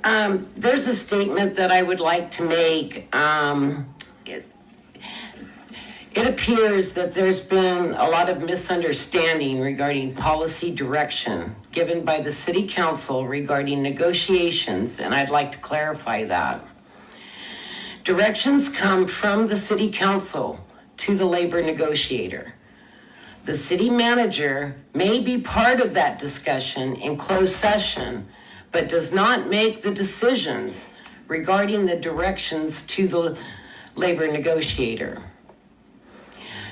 There's a statement that I would like to make. It appears that there's been a lot of misunderstanding regarding policy direction given by the City Council regarding negotiations, and I'd like to clarify that. Directions come from the City Council to the labor negotiator. The city manager may be part of that discussion in closed session, but does not make the decisions regarding the directions to the labor negotiator.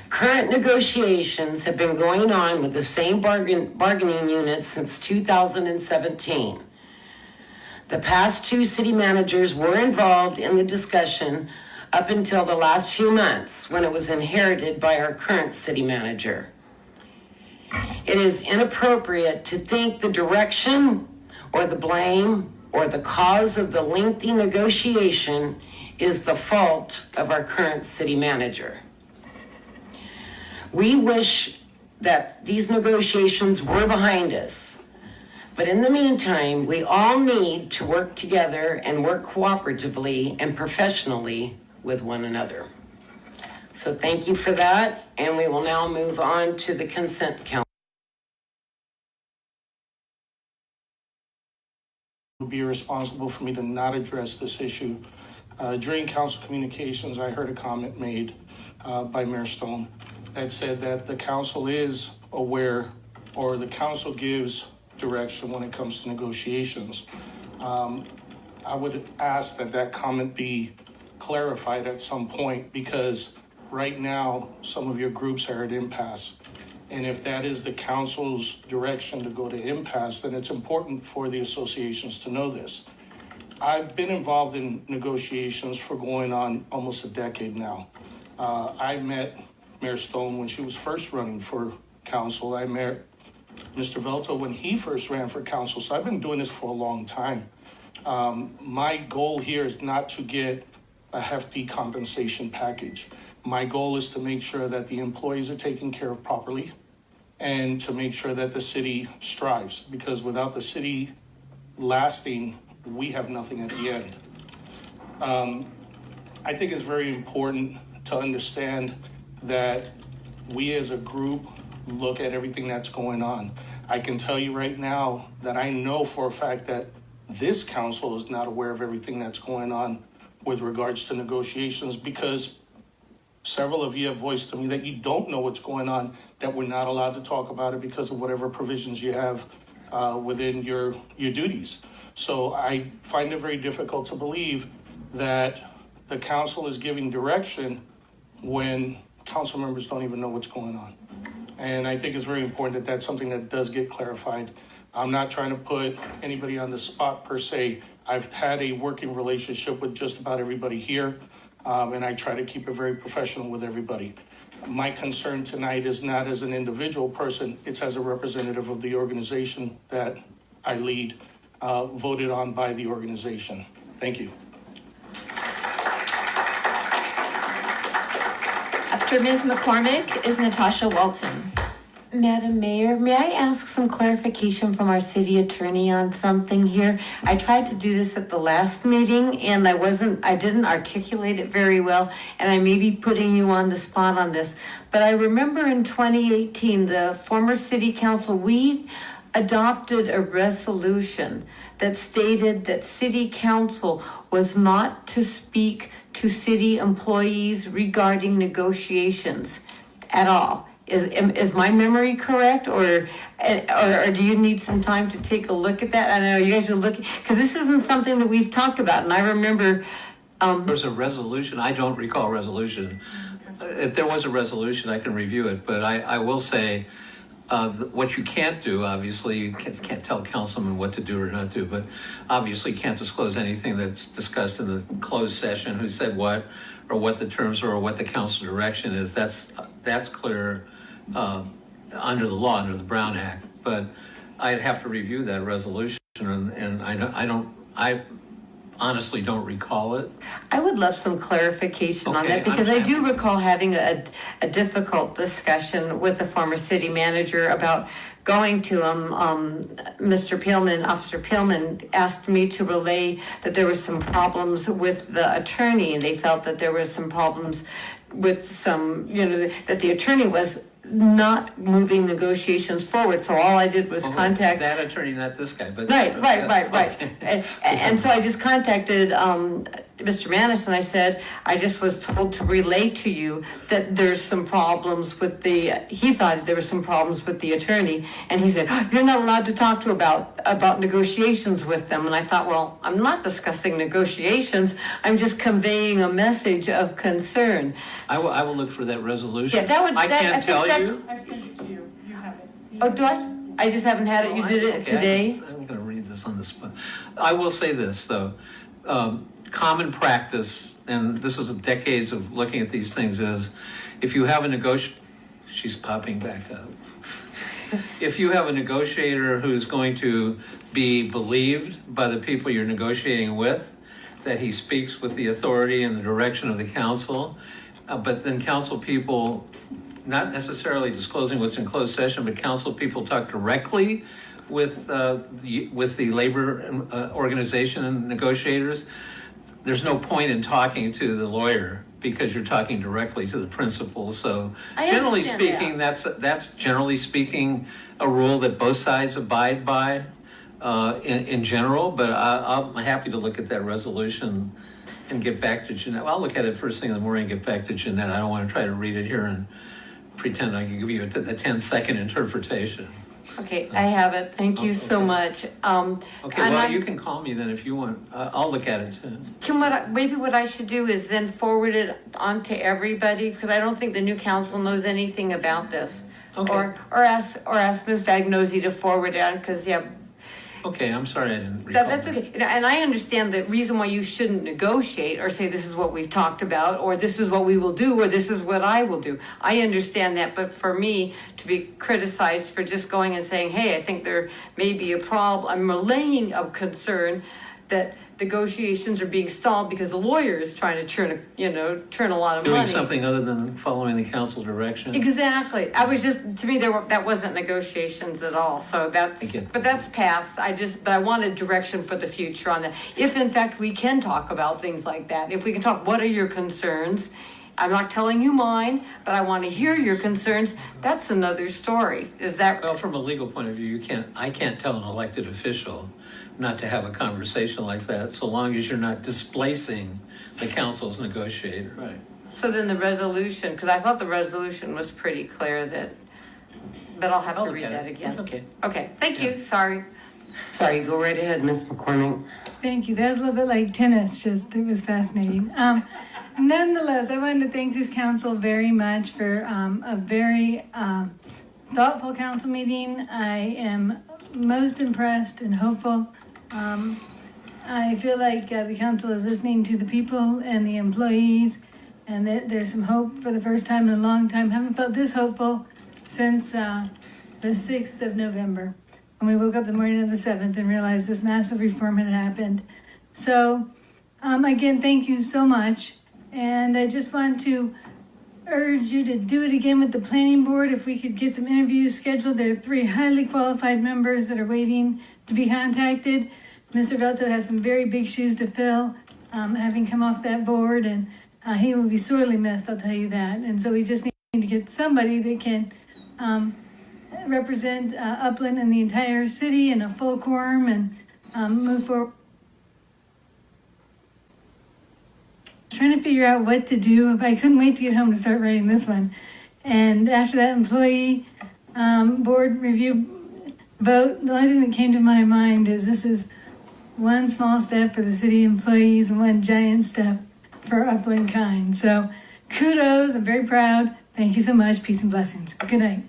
Current negotiations have been going on with the same bargaining unit since 2017. The past two city managers were involved in the discussion up until the last few months when it was inherited by our current city manager. It is inappropriate to think the direction or the blame or the cause of the lengthy negotiation is the fault of our current city manager. We wish that these negotiations were behind us, but in the meantime, we all need to work together and work cooperatively and professionally with one another. So thank you for that, and we will now move on to the consent calendar. It would be irresponsible for me to not address this issue. During council communications, I heard a comment made by Mayor Stone that said that the council is aware, or the council gives direction when it comes to negotiations. I would ask that that comment be clarified at some point, because right now some of your groups are at impasse. And if that is the council's direction to go to impasse, then it's important for the associations to know this. I've been involved in negotiations for going on almost a decade now. I met Mayor Stone when she was first running for council. I met Mr. Velto when he first ran for council. So I've been doing this for a long time. My goal here is not to get a hefty compensation package. My goal is to make sure that the employees are taken care of properly and to make sure that the city strives, because without the city lasting, we have nothing at the end. I think it's very important to understand that we as a group look at everything that's going on. I can tell you right now that I know for a fact that this council is not aware of everything that's going on with regards to negotiations, because several of you have voiced to me that you don't know what's going on, that we're not allowed to talk about it because of whatever provisions you have within your duties. So I find it very difficult to believe that the council is giving direction when council members don't even know what's going on. And I think it's very important that that's something that does get clarified. I'm not trying to put anybody on the spot per se. I've had a working relationship with just about everybody here, and I try to keep it very professional with everybody. My concern tonight is not as an individual person, it's as a representative of the organization that I lead, voted on by the organization. Thank you. After Ms. McCormick is Natasha Walton. Madam Mayor, may I ask some clarification from our city attorney on something here? I tried to do this at the last meeting and I didn't articulate it very well, and I may be putting you on the spot on this. But I remember in 2018, the former city council, we adopted a resolution that stated that city council was not to speak to city employees regarding negotiations at all. Is my memory correct, or do you need some time to take a look at that? I know you guys are looking, because this isn't something that we've talked about, and I remember there's a resolution. I don't recall a resolution. If there was a resolution, I can review it, but I will say what you can't do, obviously, you can't tell councilmen what to do or not do, but obviously can't disclose anything that's discussed in the closed session, who said what, or what the terms are, or what the council direction is. That's clear under the law, under the Brown Act. But I'd have to review that resolution, and honestly don't recall it. I would love some clarification on Okay, that, because I do understand. recall having a difficult discussion with the former city manager about going to him. Mr. Peelman, Officer Peelman asked me to relay that there were some problems with the attorney, and they felt that there were some problems with some, that the attorney was not moving negotiations forward. So all I did was Well, contact. that attorney, not this guy, but. Right. Okay. And so I just contacted Mr. Manis, and I said, I just was told to relay to you that there's some problems with he thought there were some problems with the attorney, and he said, you're not allowed to talk to about negotiations with them. And I thought, well, I'm not discussing negotiations, I'm just conveying a message of concern. I will look for that resolution. Yeah, that would- I that- I can't think tell that- you. I've sent it to you. You have it. Oh, do I? I just haven't had it. You did it Okay, today? I'm going to read this on the spot. I will say this, though. Common practice, and this is decades of looking at these things, is if you have a she's popping back up. If you have a negotiator who's going to be believed by the people you're negotiating with, that he speaks with the authority and the direction of the council, but then council people, not necessarily disclosing what's in closed session, but council people talk directly with the labor organization and negotiators. There's no point in talking to the lawyer because you're talking directly to the principal. So I generally understand speaking, that's generally speaking a rule that both sides abide by in general. But I'm happy to look at that resolution and get back to Jeanette. Well, I'll look at it first thing in the morning and get back to Jeanette. I don't want to try to read it here and pretend I can give you a 10-second interpretation. Okay, I have it. Thank you so Okay. much. Okay, And well, you can call me then if you want. I'll look at it too. maybe what I should do is then forward it on to everybody, because I don't think the new council knows anything about this. Okay. Or ask Ms. Vagnosi to forward it on, because, Okay, I'm sorry I didn't recall. that's okay. And I understand the reason why you shouldn't negotiate or say this is what we've talked about, or this is what we will do, or this is what I will do. I understand that, but for me to be criticized for just going and saying, hey, I think there may be a problem, I'm relaying a concern that negotiations are being stalled because the lawyer is trying to turn a lot of money. Doing something other than following the council direction. Exactly. I was just, to me, that wasn't negotiations at all. So I get but that's past. But I wanted direction for the future on that. If in fact we can talk about things like that, if we can talk, what are your concerns? I'm not telling you mine, but I want to hear your concerns. That's another story. Is that? Well, from a legal point of view, I can't tell an elected official not to have a conversation like that, so long as you're not displacing the council's negotiator. Right. So then the resolution, because I thought the resolution was pretty clear but I'll have I'll to look read at that it. again. Okay. Okay, thank Yeah. you, sorry. Sorry, go right ahead, Ms. McCormick. Thank you. That was a little bit like tennis, it was fascinating. Nonetheless, I wanted to thank this council very much for a very thoughtful council meeting. I am most impressed and hopeful. I feel like the council is listening to the people and the employees, and that there's some hope for the first time in a long time. Haven't felt this hopeful since the 6th of November, when we woke up the morning of the 7th and realized this massive reform had happened. So, again, thank you so much. And I just want to urge you to do it again with the planning board. If we could get some interviews scheduled, there are 3 highly qualified members that are waiting to be contacted. Mr. Velto has some very big shoes to fill, having come off that board, and he will be sorely missed, I'll tell you that. And so we just need to get somebody that can represent Upland and the entire city in a full quorum and move forward. Trying to figure out what to do. I couldn't wait to get home to start writing this one. And after that employee board review vote, the only thing that came to my mind is this is one small step for the city employees and one giant step for Upland kind. So kudos, I'm very proud. Thank you so much. Peace and blessings. Good night.